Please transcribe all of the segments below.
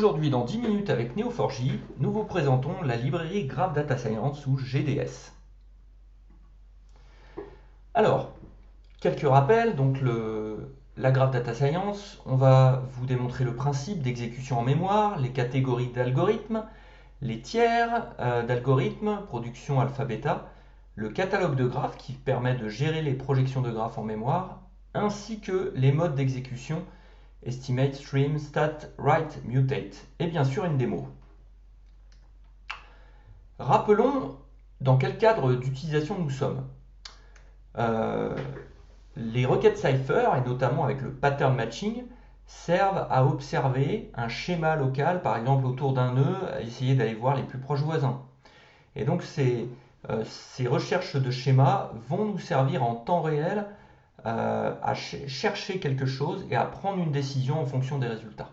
Aujourd'hui, dans 10 minutes avec Neo4j, nous vous présentons la librairie Graph Data Science ou GDS. Alors, quelques rappels. Donc, la Graph Data Science, on va vous démontrer le principe d'exécution en mémoire, les catégories d'algorithmes, les tiers d'algorithmes, production alpha-beta, le catalogue de graphes qui permet de gérer les projections de graphes en mémoire, ainsi que les modes d'exécution Estimate, Stream, Stat, Write, Mutate, et bien sûr une démo. Rappelons dans quel cadre d'utilisation nous sommes. Euh, les requêtes Cypher, et notamment avec le pattern matching, servent à observer un schéma local, par exemple autour d'un nœud, à essayer d'aller voir les plus proches voisins. Et donc ces recherches de schémas vont nous servir en temps réel à chercher quelque chose et à prendre une décision en fonction des résultats.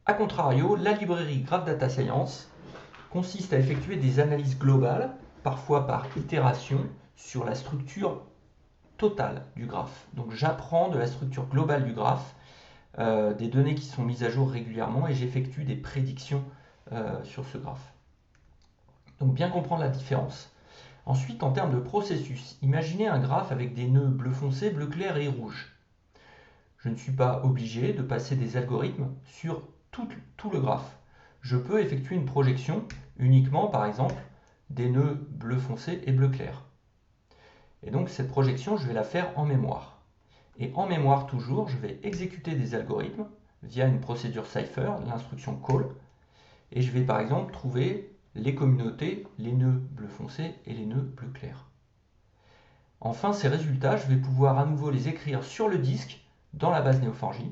A contrario, la librairie Graph Data Science consiste à effectuer des analyses globales, parfois par itération, sur la structure totale du graphe. Donc j'apprends de la structure globale du graphe, des données qui sont mises à jour régulièrement et j'effectue des prédictions sur ce graphe. Donc bien comprendre la différence. Ensuite, en termes de processus, imaginez un graphe avec des nœuds bleu foncé, bleu clair et rouge. Je ne suis pas obligé de passer des algorithmes sur tout le graphe. Je peux effectuer une projection uniquement, par exemple, des nœuds bleu foncé et bleu clair. Et donc cette projection, je vais la faire en mémoire. Et en mémoire toujours, je vais exécuter des algorithmes via une procédure Cypher, l'instruction call, et je vais par exemple trouver les communautés, les nœuds bleu foncé et les nœuds bleu clair. Enfin, ces résultats, je vais pouvoir à nouveau les écrire sur le disque dans la base Neo4j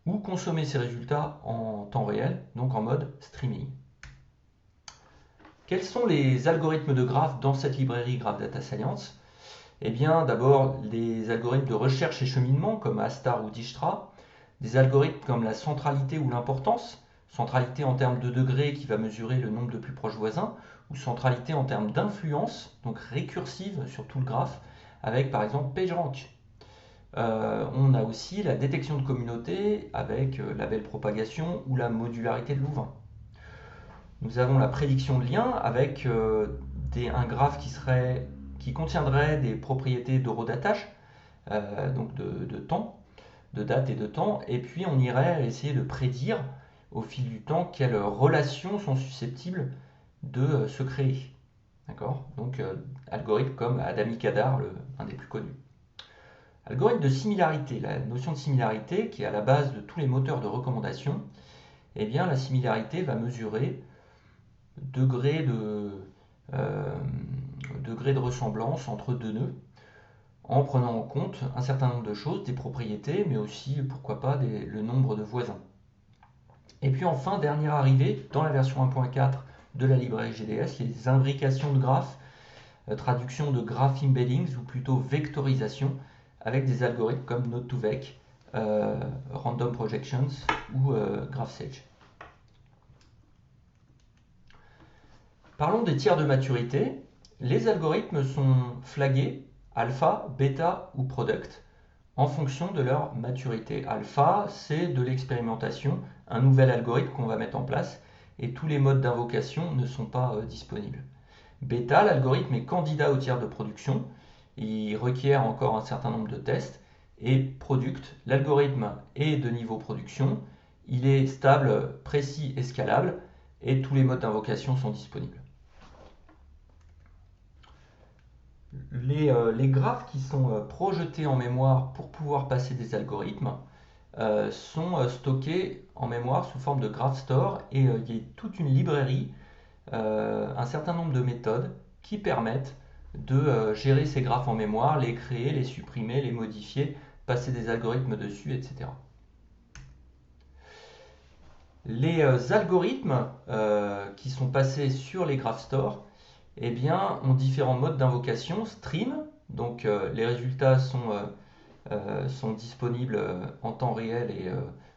ou consommer ces résultats en temps réel, donc en mode streaming. Quels sont les algorithmes de graphes dans cette librairie Graph Data Science? Eh bien, d'abord, les algorithmes de recherche et cheminement comme Astar ou Dijkstra, des algorithmes comme la centralité ou l'importance, centralité en termes de degrés qui va mesurer le nombre de plus proches voisins, ou centralité en termes d'influence, donc récursive sur tout le graphe, avec par exemple PageRank. On a aussi la détection de communautés avec la belle propagation ou la modularité de Louvain. Nous avons la prédiction de lien avec un graphe qui contiendrait des propriétés d'horodatage, donc de temps, de date et de temps, et puis on irait essayer de prédire au fil du temps quelles relations sont susceptibles de se créer. D'accord? Donc algorithme comme Adami-Kadar, un des plus connus. Algorithme de similarité, la notion de similarité qui est à la base de tous les moteurs de recommandation, eh bien la similarité va mesurer degré de ressemblance entre deux nœuds en prenant en compte un certain nombre de choses, des propriétés, mais aussi, pourquoi pas, le nombre de voisins. Et puis enfin, dernière arrivée, dans la version 1.4 de la librairie GDS, les imbrications de graphes, traduction de graph embeddings, ou plutôt vectorisation, avec des algorithmes comme Node2Vec, Random Projections ou GraphSage. Parlons des tiers de maturité. Les algorithmes sont flagués alpha, bêta ou product en fonction de leur maturité. Alpha, c'est de l'expérimentation, un nouvel algorithme qu'on va mettre en place et tous les modes d'invocation ne sont pas disponibles. Bêta, l'algorithme est candidat au tiers de production, il requiert encore un certain nombre de tests. Et product, l'algorithme est de niveau production, il est stable, précis et scalable et tous les modes d'invocation sont disponibles. Les graphes qui sont projetés en mémoire pour pouvoir passer des algorithmes sont stockés en mémoire sous forme de graph store et il y a toute une librairie, un certain nombre de méthodes qui permettent de gérer ces graphes en mémoire, les créer, les supprimer, les modifier, passer des algorithmes dessus, etc. Les algorithmes qui sont passés sur les graph stores eh bien, ont différents modes d'invocation. Stream, donc les résultats sont disponibles en temps réel et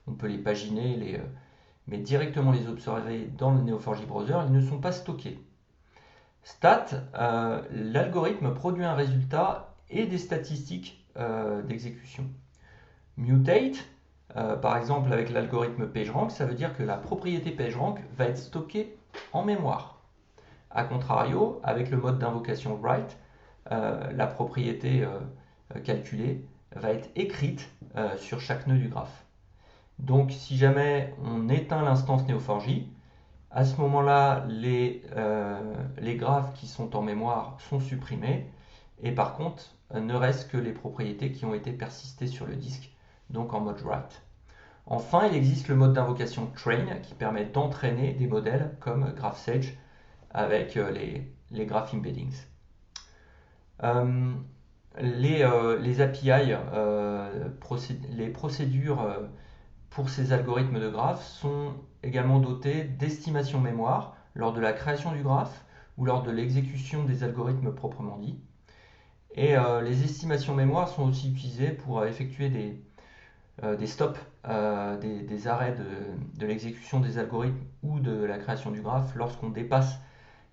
on peut les paginer, mais directement les observer dans le Neo4j Browser, ils ne sont pas stockés. Stat, l'algorithme produit un résultat et des statistiques d'exécution. Mutate, Par exemple, avec l'algorithme PageRank, ça veut dire que la propriété PageRank va être stockée en mémoire. A contrario, avec le mode d'invocation write, la propriété calculée va être écrite sur chaque nœud du graphe. Donc si jamais on éteint l'instance Neo4j, à ce moment-là, les graphes qui sont en mémoire sont supprimés et par contre, ne restent que les propriétés qui ont été persistées sur le disque, donc en mode write. Enfin, il existe le mode d'invocation train qui permet d'entraîner des modèles comme GraphSage avec les graph embeddings. Les API, les procédures pour ces algorithmes de graphes sont également dotés d'estimation mémoire lors de la création du graphe ou lors de l'exécution des algorithmes proprement dit. Et les estimations mémoire sont aussi utilisées pour effectuer des stops, des arrêts de l'exécution des algorithmes ou de la création du graphe lorsqu'on dépasse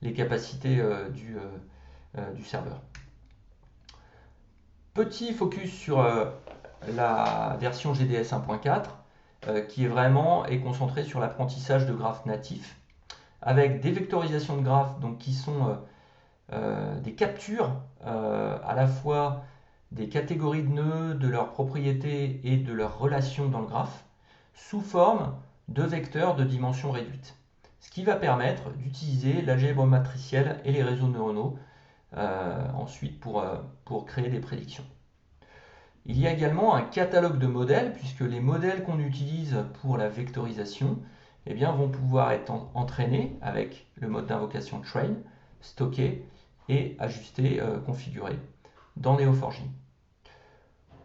les capacités du serveur. Petit focus sur la version GDS 1.4 qui est concentrée sur l'apprentissage de graphes natifs avec des vectorisations de graphes donc, qui sont des captures à la fois des catégories de nœuds, de leurs propriétés et de leurs relations dans le graphe sous forme de vecteurs de dimension réduite. Ce qui va permettre d'utiliser l'algèbre matricielle et les réseaux neuronaux ensuite pour créer des prédictions. Il y a également un catalogue de modèles puisque les modèles qu'on utilise pour la vectorisation vont pouvoir être entraînés avec le mode d'invocation train, stockés et ajustés, configurés dans Neo4j.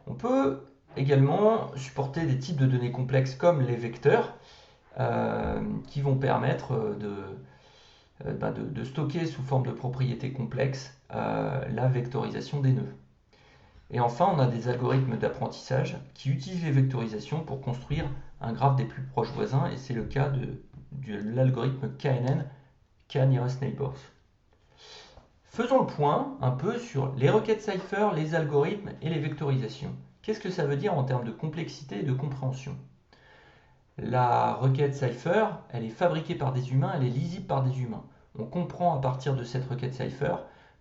On peut également supporter des types de données complexes comme les vecteurs qui vont permettre de stocker sous forme de propriétés complexes la vectorisation des nœuds. Et enfin, on a des algorithmes d'apprentissage qui utilisent les vectorisations pour construire un graphe des plus proches voisins, et c'est le cas de l'algorithme KNN, K-Nearest Neighbors. Faisons le point un peu sur les requêtes Cypher, les algorithmes et les vectorisations. Qu'est-ce que ça veut dire en termes de complexité et de compréhension? La requête Cypher, elle est fabriquée par des humains, elle est lisible par des humains. On comprend à partir de cette requête Cypher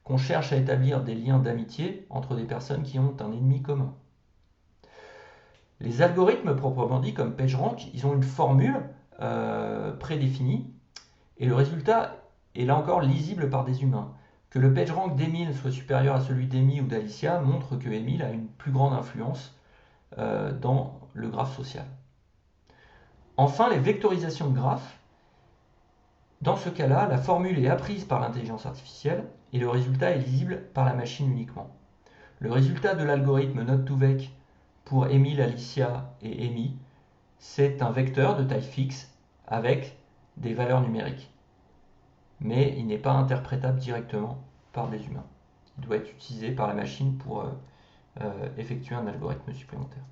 qu'on cherche à établir des liens d'amitié entre des personnes qui ont un ennemi commun. Les algorithmes proprement dits comme PageRank, ils ont une formule prédéfinie et le résultat est là encore lisible par des humains. Que le PageRank d'Emile soit supérieur à celui d'Amy ou d'Alicia montre que Emile a une plus grande influence dans le graphe social. Enfin, les vectorisations de graphes. Dans ce cas-là, la formule est apprise par l'intelligence artificielle et le résultat est lisible par la machine uniquement. Le résultat de l'algorithme Node2Vec pour Emile, Alicia et Amy, c'est un vecteur de taille fixe avec des valeurs numériques. Mais il n'est pas interprétable directement par des humains. Il doit être utilisé par la machine pour effectuer un algorithme supplémentaire.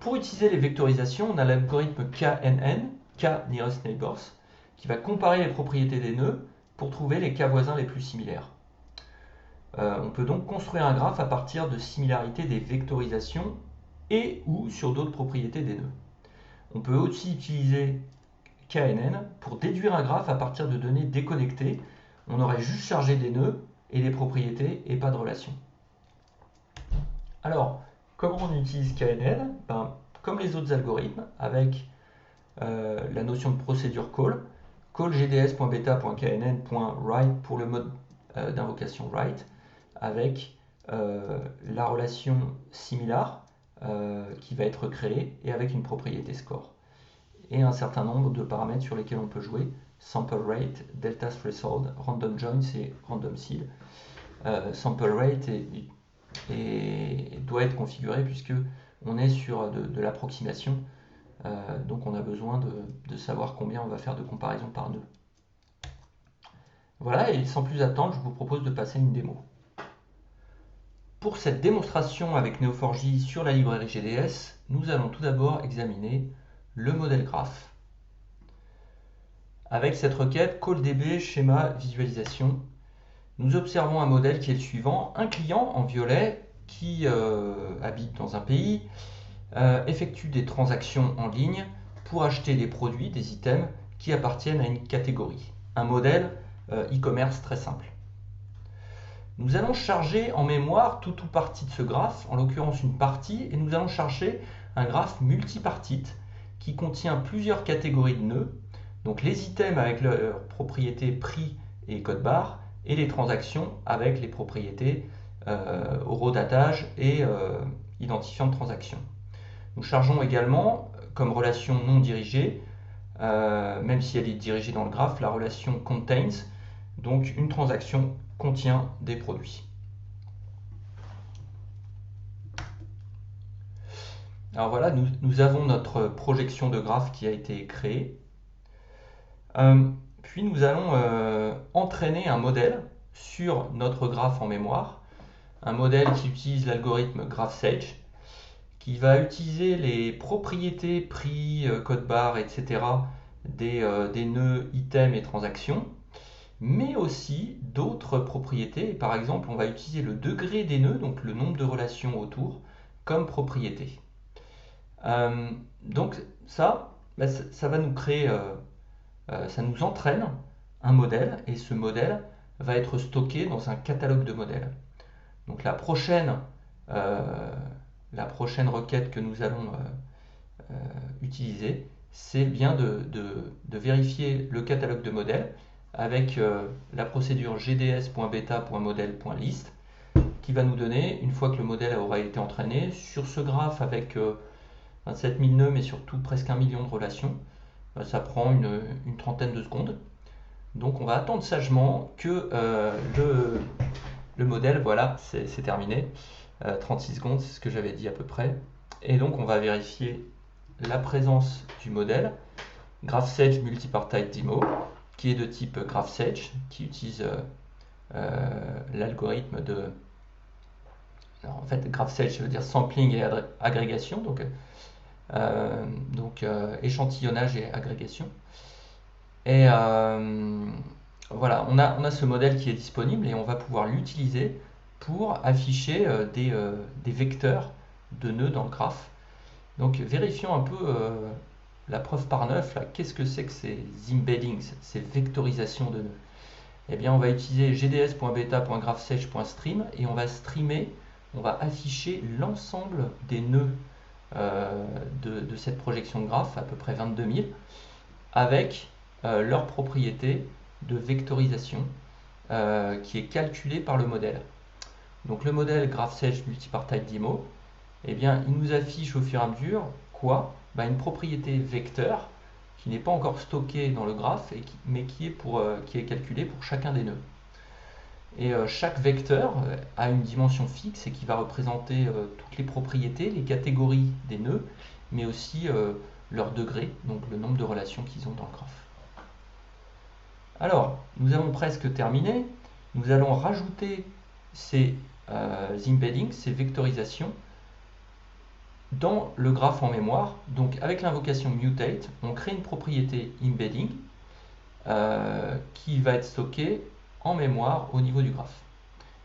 Pour utiliser les vectorisations, on a l'algorithme KNN, K-Nearest Neighbors, qui va comparer les propriétés des nœuds pour trouver les cas voisins les plus similaires. On peut donc construire un graphe à partir de similarités des vectorisations et ou sur d'autres propriétés des nœuds. On peut aussi utiliser KNN pour déduire un graphe à partir de données déconnectées. On aurait juste chargé des nœuds et des propriétés et pas de relation. Alors, comment on utilise KNN? Comme les autres algorithmes, avec la notion de procédure call, call gds.beta.knn.write pour le mode d'invocation write, avec la relation similar qui va être créée et avec une propriété score. Et un certain nombre de paramètres sur lesquels on peut jouer, sample rate, delta threshold, random joins et random seed. Sample rate doit être configuré puisque on est sur de l'approximation. Donc on a besoin de savoir combien on va faire de comparaisons par nœud. Voilà, et sans plus attendre, je vous propose de passer une démo. Pour cette démonstration avec Neo4j sur la librairie GDS, nous allons tout d'abord examiner le modèle graph. Avec cette requête calldb schéma visualisation, nous observons un modèle qui est le suivant, un client en violet qui habite dans un pays effectue des transactions en ligne pour acheter des produits, des items qui appartiennent à une catégorie. Un modèle e-commerce très simple. Nous allons charger en mémoire tout ou partie de ce graphe, en l'occurrence une partie, et nous allons charger un graphe multipartite qui contient plusieurs catégories de nœuds, donc les items avec leurs propriétés prix et code barre, et les transactions avec les propriétés horodatage et identifiant de transaction. Nous chargeons également, comme relation non dirigée, même si elle est dirigée dans le graphe, la relation contains, donc une transaction contient des produits. Alors voilà, nous avons notre projection de graphe qui a été créée. Puis nous allons entraîner un modèle sur notre graphe en mémoire, un modèle qui utilise l'algorithme GraphSage, qui va utiliser les propriétés prix, code barre, etc. des nœuds, items et transactions, mais aussi d'autres propriétés. Par exemple, on va utiliser le degré des nœuds, donc le nombre de relations autour, comme propriété. Donc ça va nous créer, ça nous entraîne un modèle, et ce modèle va être stocké dans un catalogue de modèles. Donc la prochaine requête que nous allons utiliser, c'est bien de vérifier le catalogue de modèles avec la procédure gds.beta.model.list qui va nous donner, une fois que le modèle aura été entraîné, sur ce graphe avec 27 000 nœuds mais surtout presque 1 million de relations, ça prend une trentaine de secondes. Donc on va attendre sagement que le modèle, voilà, c'est terminé. 36 secondes, c'est ce que j'avais dit à peu près. Et donc on va vérifier la présence du modèle GraphSage Multipartite Demo, qui est de type GraphSage, qui utilise l'algorithme de... Alors, en fait, GraphSage, ça veut dire sampling et agrégation, donc échantillonnage et agrégation. Et voilà, on a ce modèle qui est disponible et on va pouvoir l'utiliser pour afficher des vecteurs de nœuds dans le graphe. Donc vérifions un peu la preuve par 9, là, qu'est-ce que c'est que ces embeddings, ces vectorisations de nœuds? Eh bien, on va utiliser gds.beta.graphsage.stream et on va streamer, on va afficher l'ensemble des nœuds de cette projection de graphe, à peu près 22 000, avec leurs propriétés de vectorisation qui est calculée par le modèle. Donc le modèle GraphSage Multipartite Demo, eh bien, il nous affiche au fur et à mesure quoi? Une propriété vecteur qui n'est pas encore stockée dans le graphe, mais qui est calculée pour chacun des nœuds. Et chaque vecteur a une dimension fixe et qui va représenter toutes les propriétés, les catégories des nœuds, mais aussi leur degré, donc le nombre de relations qu'ils ont dans le graphe. Alors, nous avons presque terminé. Nous allons rajouter ces embeddings, ces vectorisations, dans le graphe en mémoire. Donc avec l'invocation mutate, on crée une propriété embedding qui va être stockée en mémoire au niveau du graphe.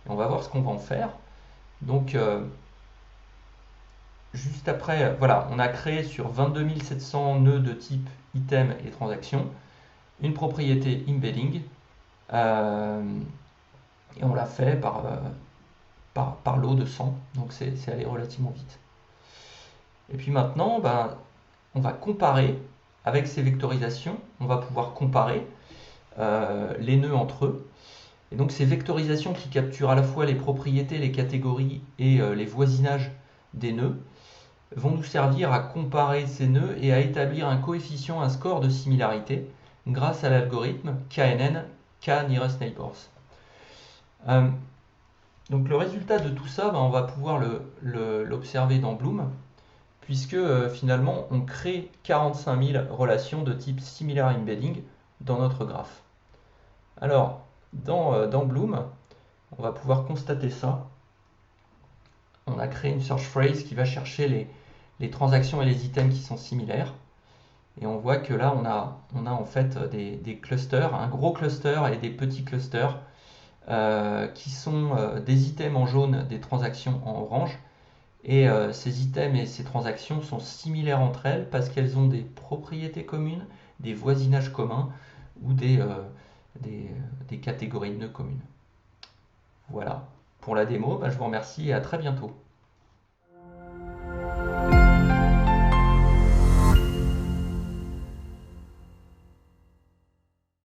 Et on va voir ce qu'on va en faire. Donc juste après, voilà, on a créé sur 22 700 nœuds de type item et transaction une propriété embedding et on l'a fait par lot de 100, donc c'est allé relativement vite. Et puis maintenant, on va comparer avec ces vectorisations, on va pouvoir comparer les nœuds entre eux. Et donc ces vectorisations qui capturent à la fois les propriétés, les catégories et les voisinages des nœuds vont nous servir à comparer ces nœuds et à établir un coefficient, un score de similarité grâce à l'algorithme KNN, K-Nearest Neighbors. Donc le résultat de tout ça, on va pouvoir l'observer dans Bloom, puisque finalement on crée 45 000 relations de type Similar Embedding dans notre graphe. Alors, dans Bloom, on va pouvoir constater ça. On a créé une search phrase qui va chercher les transactions et les items qui sont similaires. Et on voit que là, on a en fait des clusters, un gros cluster et des petits clusters qui sont des items en jaune, des transactions en orange. Et ces items et ces transactions sont similaires entre elles parce qu'elles ont des propriétés communes, des voisinages communs ou des, des catégories de nœuds communes. Voilà. Pour la démo, bah, je vous remercie et à très bientôt.